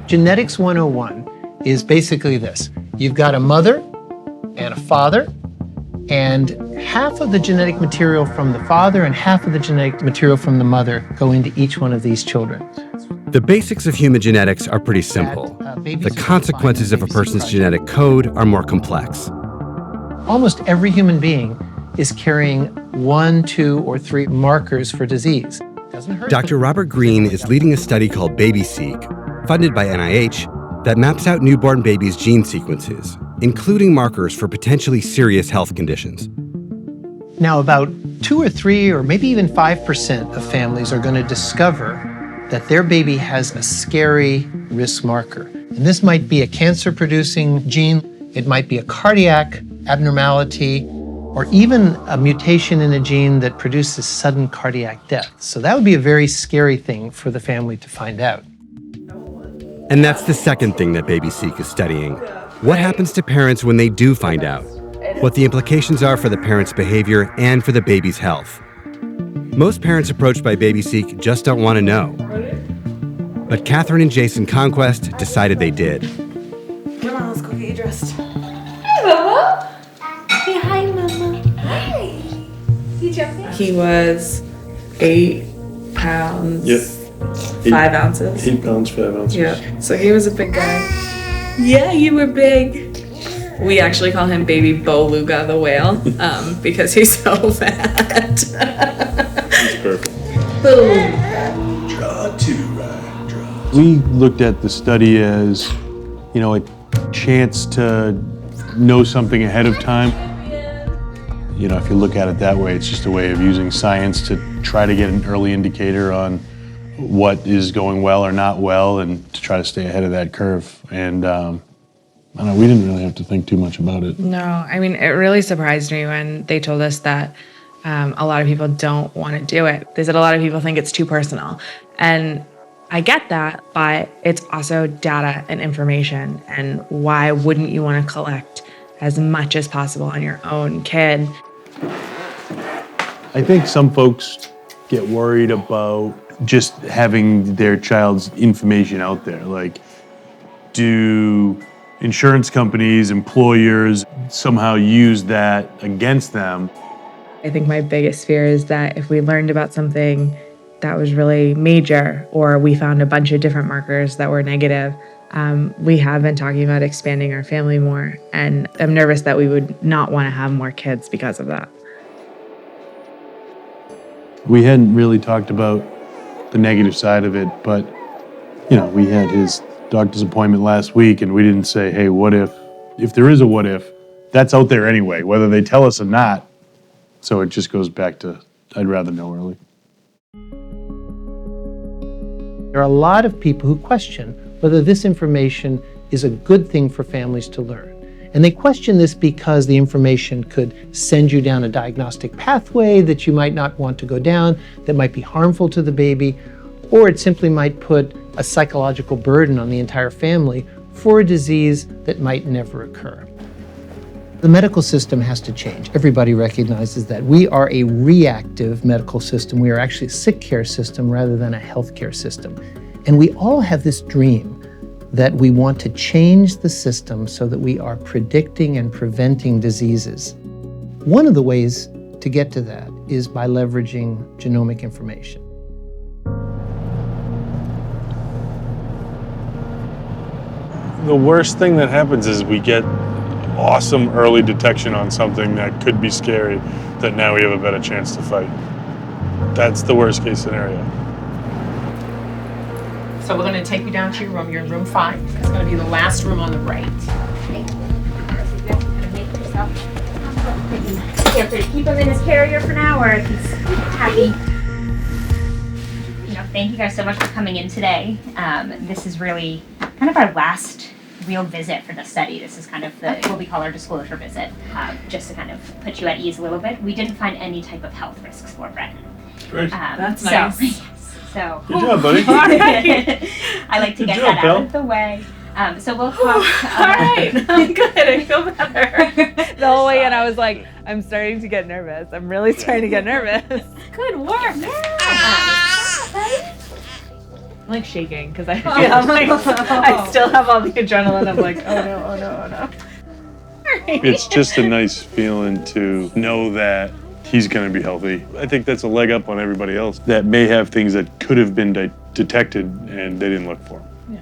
Genetics 101 is basically this. You've got a mother and a father, and half of the genetic material from the father and half of the genetic material from the mother go into each one of these children. The basics of human genetics are pretty simple. The consequences of a person's genetic code are more complex. Almost every human being is carrying 1, 2, or 3 markers for disease. Dr. Robert Green is leading a study called BabySeq, funded by NIH, that maps out newborn babies' gene sequences, including markers for potentially serious health conditions. Now, about 2 or 3 or maybe even 5% of families are going to discover that their baby has a scary risk marker. And this might be a cancer-producing gene, it might be a cardiac abnormality, or even a mutation in a gene that produces sudden cardiac death. So that would be a very scary thing for the family to find out. And that's the second thing that BabySeq is studying. What happens to parents when they do find out? What the implications are for the parent's behavior and for the baby's health. Most parents approached by BabySeq just don't want to know. But Catherine and Jason Conquest decided they did. Come on, let's go get you dressed. Hi, Mama. Say hi, Mama. Hi. You jumping? He was 8 pounds. Yep. 5 ounces. 8 pounds, 5 ounces. Yeah, so he was a big guy. Yeah, you were big. We actually call him Baby Beluga the whale because he's so fat. He's perfect. Boom. Draw 2, right? Draw. We looked at the study as, a chance to know something ahead of time. If you look at it that way, it's just a way of using science to try to get an early indicator on what is going well or not well, and to try to stay ahead of that curve. And I don't know, we didn't really have to think too much about it. No, I mean, it really surprised me when they told us that a lot of people don't want to do it. They said a lot of people think it's too personal. And I get that, but it's also data and information. And why wouldn't you want to collect as much as possible on your own kid? I think some folks get worried about just having their child's information out there. Like, do insurance companies, employers somehow use that against them? I think my biggest fear is that if we learned about something that was really major, or we found a bunch of different markers that were negative, we have been talking about expanding our family more. And I'm nervous that we would not want to have more kids because of that. We hadn't really talked about the negative side of it, but, we had his doctor's appointment last week, and we didn't say, hey, what if there is a what if, that's out there anyway, whether they tell us or not. So it just goes back to, I'd rather know early. There are a lot of people who question whether this information is a good thing for families to learn. And they question this because the information could send you down a diagnostic pathway that you might not want to go down, that might be harmful to the baby, or it simply might put a psychological burden on the entire family for a disease that might never occur. The medical system has to change. Everybody recognizes that. We are a reactive medical system. We are actually a sick care system rather than a healthcare system. And we all have this dream that we want to change the system so that we are predicting and preventing diseases. One of the ways to get to that is by leveraging genomic information. The worst thing that happens is we get awesome early detection on something that could be scary that now we have a better chance to fight. That's the worst case scenario. So we're going to take you down to your room. You're in room 5. It's going to be the last room on the right. Keep him in his carrier for now, or if he's happy. Thank you guys so much for coming in today. This is really kind of our last real visit for the study. This is kind of what we call our disclosure visit, just to kind of put you at ease a little bit. We didn't find any type of health risks for Brett. Great. That's nice. So, Good job, buddy. I like to get that out of the way. So we'll talk. All right, I'm good. I feel better. The whole way in, I was like, I'm starting to get nervous. I'm really starting to get nervous. Good work. I'm like shaking because I feel like I still have all the adrenaline. I'm like, oh no, oh no, oh no. It's just a nice feeling to know that he's going to be healthy. I think that's a leg up on everybody else that may have things that could have been detected and they didn't look for. Yeah.